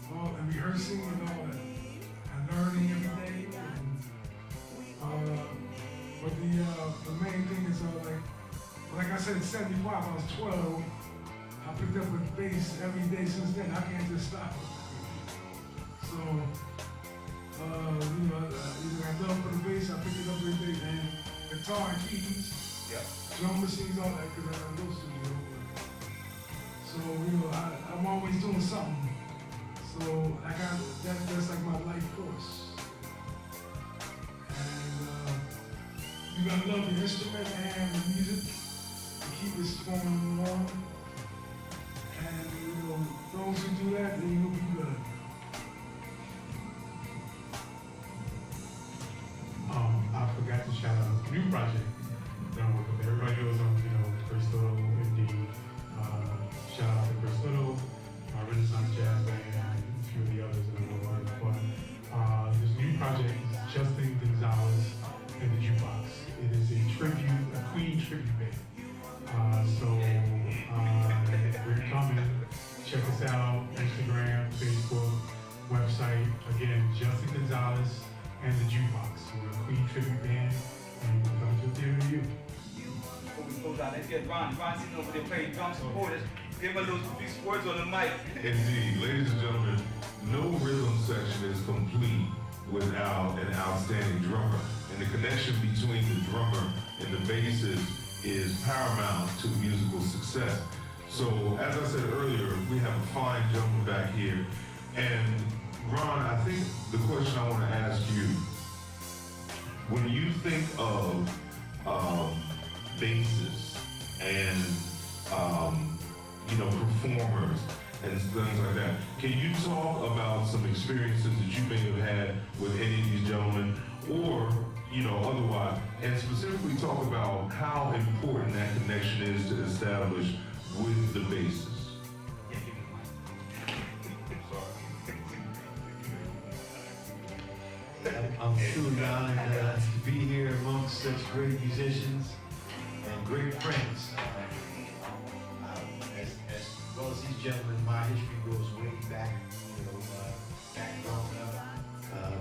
and rehearsing and all that. And learning every day. But the main thing is like I said, in '75, I was 12. I picked up a bass bass every day since then. I can't just stop it. So, you know, either I love for the bass, I pick it up every day, and guitar and keys, drum machines, all that, because I go studio. So, you know, I'm always doing something. So I got that's like my life course. And you gotta love the instrument and the music to keep it going along. And you know, those who do that, then you'll be good. I forgot to shout out a new project that I'm working with. Everybody knows I'm, you know, Chris Little, MD. Shout out to Chris Little, Renaissance Jazz Band, and a few of the others that I'm working with. But this new project is Justin Gonzalez and the Jukebox. It is a tribute, a Queen tribute band. We're coming. Check us out, Instagram, Facebook, website. Again, Justin Gonzalez and the Jukebox. We're a Queen tribute band, and we're coming to a theater near you. Before we close out, let's get Ron. Ron sitting over there playing drum supporters. Give him a little few words on the mic. Indeed, ladies and gentlemen, no rhythm section is complete without an outstanding drummer. And the connection between the drummer and the bassist is paramount to musical success. So, as I said earlier, we have a fine gentleman back here. And Ron, I think the question I want to ask you, when you think of bassists and you know, performers and things like that, can you talk about some experiences that you may have had with any of these gentlemen, or you know, otherwise, and specifically talk about how important that connection is to establish with the bassist? I'm truly honored to be here amongst such great musicians and great friends. As well as these gentlemen, my history goes way back, you know, back growing up.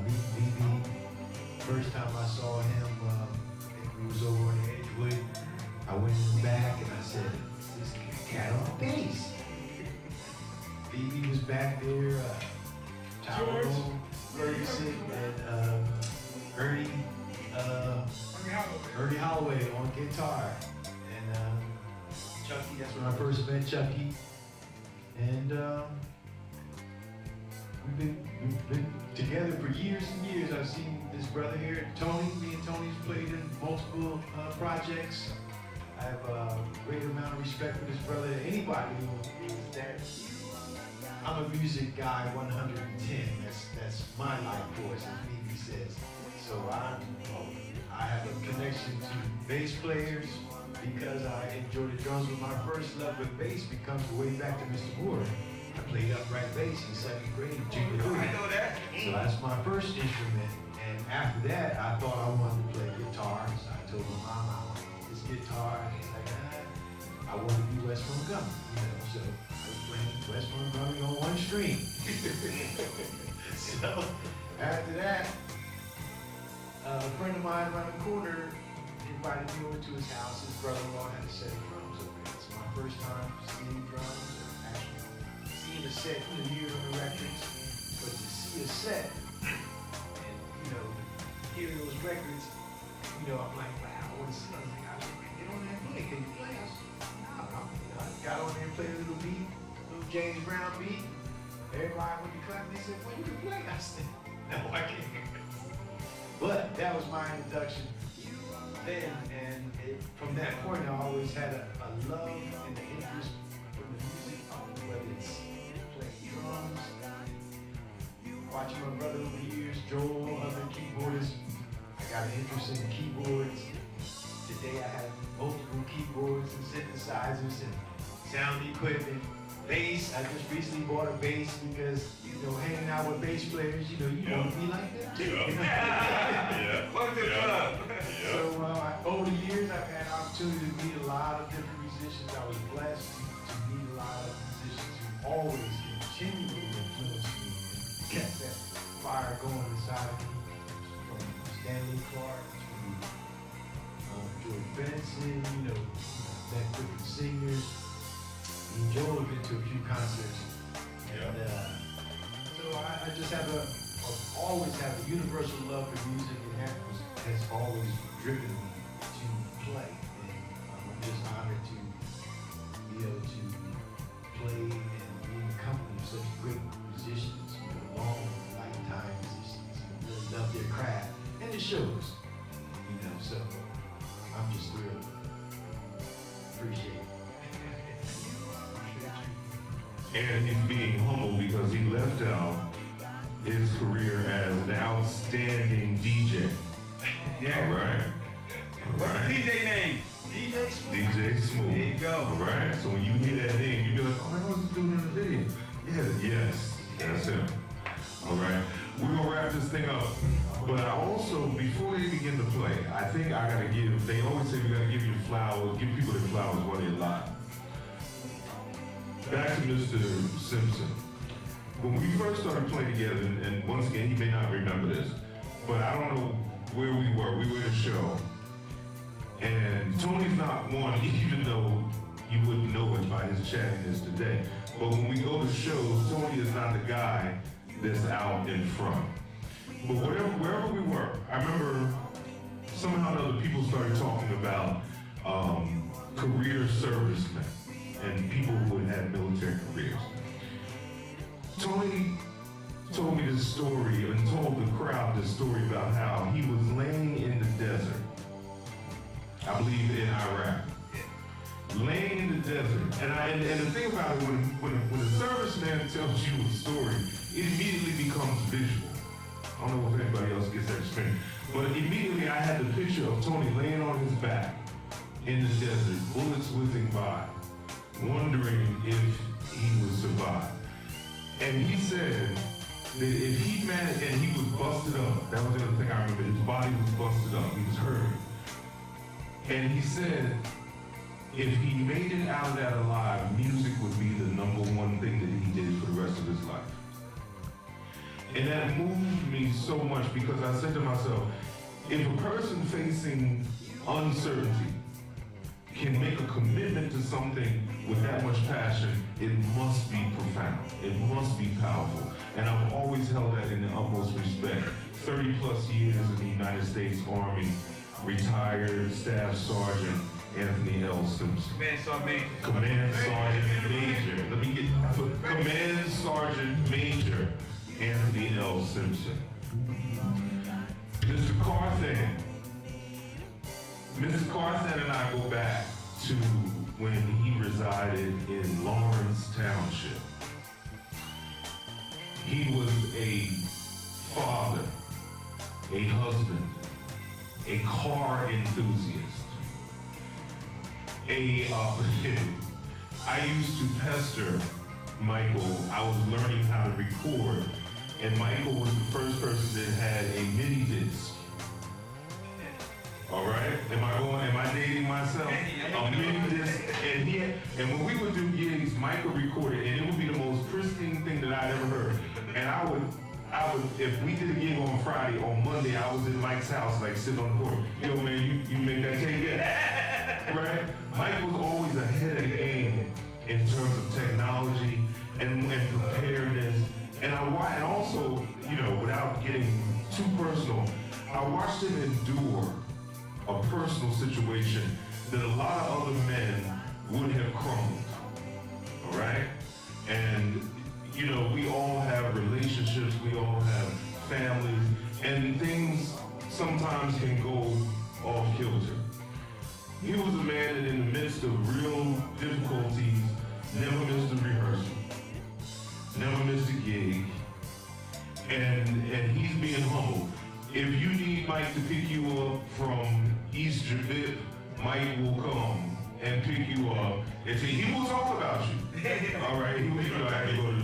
BB, first time I saw him, I think we was over on Edgewood. I went in the back and I said, this cat on bass. BB was back there, Tyrone Ferguson and Ernie Holloway on guitar. And Chucky, that's when I first met Chucky. And we've been together for years and years. I've seen this brother here, Tony. Me and Tony's played in multiple projects. I have a great amount of respect for this brother. Anybody who is that, I'm a music guy 110. That's my life course, as BB says. So I have a connection to bass players because I enjoy the drums. But my first love with bass becomes way back to Mr. Moore. I played upright bass in 2nd grade, junior high. I know that. So that's my first instrument. And after that, I thought I wanted to play guitar. So I told my mom I want this guitar. And she's like, I want to be Wes Montgomery, you know. So I was playing Wes Montgomery on one string. So after that, a friend of mine around the corner invited me over to his house. His brother-in-law had a set of drums over there. It's my first time seeing drums, or actually seeing a set, you know, hear on the records, but to see a set and, you know, hearing those records, you know, I'm like, wow, I want to see something. I was like, get on there and play. Can you play? I got on there and played a little beat, a little James Brown beat. Everybody went to clap and they said, well, you can play. I said, no, I can't. But that was my introduction then, and from that point I always had a love and an interest for the music, whether it's playing drums, watching my brother over the years, Joel, other keyboardists. I got an interest in keyboards. Today I have multiple keyboards and synthesizers and sound equipment. Bass, I just recently bought a bass because, you know, hanging out with bass players, you know, you want to be like them too. You know? Welcome to the club. So over the years, I've had opportunity to meet a lot of different musicians. I was blessed to meet a lot of musicians who always continually influenced me and kept that fire going inside of me. From Stanley Clarke to George Benson, you know, met different singers. Joel has been to a few concerts. And so I just have always have a universal love for music, and that has always driven me to play. And I'm just honored to be able to play and be in the company of such great musicians, long lifetime musicians who really love their craft. And it shows, so I'm just thrilled. Appreciate it. And he's being humble because he left out his career as an outstanding DJ. Yeah. All right. What's the DJ name? DJ Smooth. DJ Smooth. There you go. All right. So when you hear that name, you be like, oh, I know what he's doing in the video. Yes, that's him. All right. We're gonna wrap this thing up. But I also, before they begin to play, I think I gotta give. They always say we gotta give you flowers, give people their flowers while they're alive. Back to Mr. Simpson. When we first started playing together, and once again, he may not remember this, but I don't know where we were. We were in a show, and Tony's not one, even though you wouldn't know it by his chattiness today. But when we go to shows, Tony is not the guy that's out in front. But wherever we were, I remember somehow or other people started talking about career servicemen and people who had had military careers. Tony told me this story and told the crowd this story about how he was laying in the desert, I believe in Iraq, laying in the desert. And the thing about it, when a serviceman tells you a story, it immediately becomes visual. I don't know if anybody else gets that experience, but immediately I had the picture of Tony laying on his back in the desert, bullets whizzing by, wondering if he would survive. And he said that if he managed, and he was busted up, that was the other thing I remember, his body was busted up, he was hurting. And he said, if he made it out of that alive, music would be the #1 thing that he did for the rest of his life. And that moved me so much because I said to myself, if a person facing uncertainty can make a commitment to something with that much passion, it must be profound. It must be powerful. And I've always held that in the utmost respect. 30 plus years in the United States Army, retired Staff Sergeant Anthony L. Simpson. Command Sergeant Major. Let me get Command Sergeant Major Anthony L. Simpson. Mr. Carthan. Mr. Carthan and I go back to when he resided in Lawrence Township. He was a father, a husband, a car enthusiast, I used to pester Michael. I was learning how to record, and Michael was the first person that had a mini disc. All right, am I dating myself? A mini disc, and when we would do gigs, Michael recorded, and it would be the most pristine thing that I'd ever heard. And I would, if we did a gig on Friday, on Monday, I was in Mike's house, like sitting on the porch. Yo, man, you make that tape yet? Right? Mike was always ahead of the game in terms of technology and preparedness. And also, without getting too personal, I watched him endure a personal situation that a lot of other men would have crumbled. All right? And we all have relationships, we all have families, and things sometimes can go off kilter. He was a man that in the midst of real difficulties never missed a rehearsal, never missed a gig, and he's being humble. If you need Mike to pick you up from East Javip, Mike will come and pick you up. And he will talk about you. All right, he will I have to go to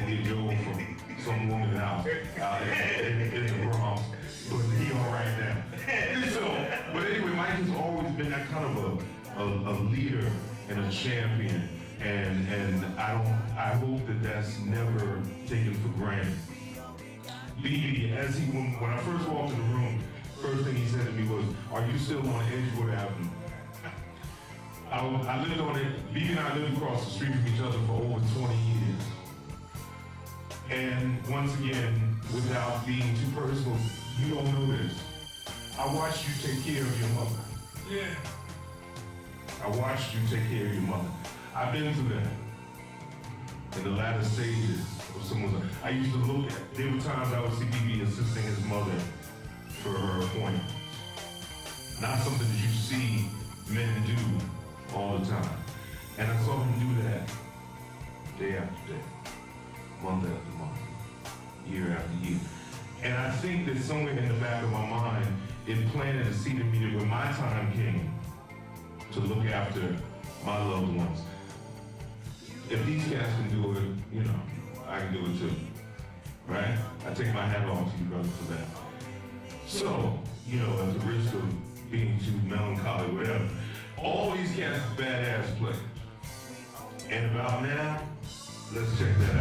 get Joe from some woman's house in the Bronx, but he all right now. So, but anyway, Mike has always been that kind of a leader and a champion, and I hope that that's never taken for granted. When I first walked in the room, first thing he said to me was, "Are you still on Edgewood Avenue?" I lived on it. Vivi and I lived across the street from each other for over 20 years. And once again, without being too personal, you don't know this. I watched you take care of your mother. Yeah. I watched you take care of your mother. I've been through that. In the latter stages of someone's life. I used to look at, there were times I would see BB assisting his mother for her appointments. Not something that you see men do all the time. And I saw him do that day after day, month after month, year after year. And I think that somewhere in the back of my mind, it planted a seed in me that when my time came to look after my loved ones, if these cats can do it, you know, I can do it too, right? I take my hat off to you, brother, for that. So, you know, at the risk of being too melancholy, whatever, all these cats are badass players. And about now, let's check that out.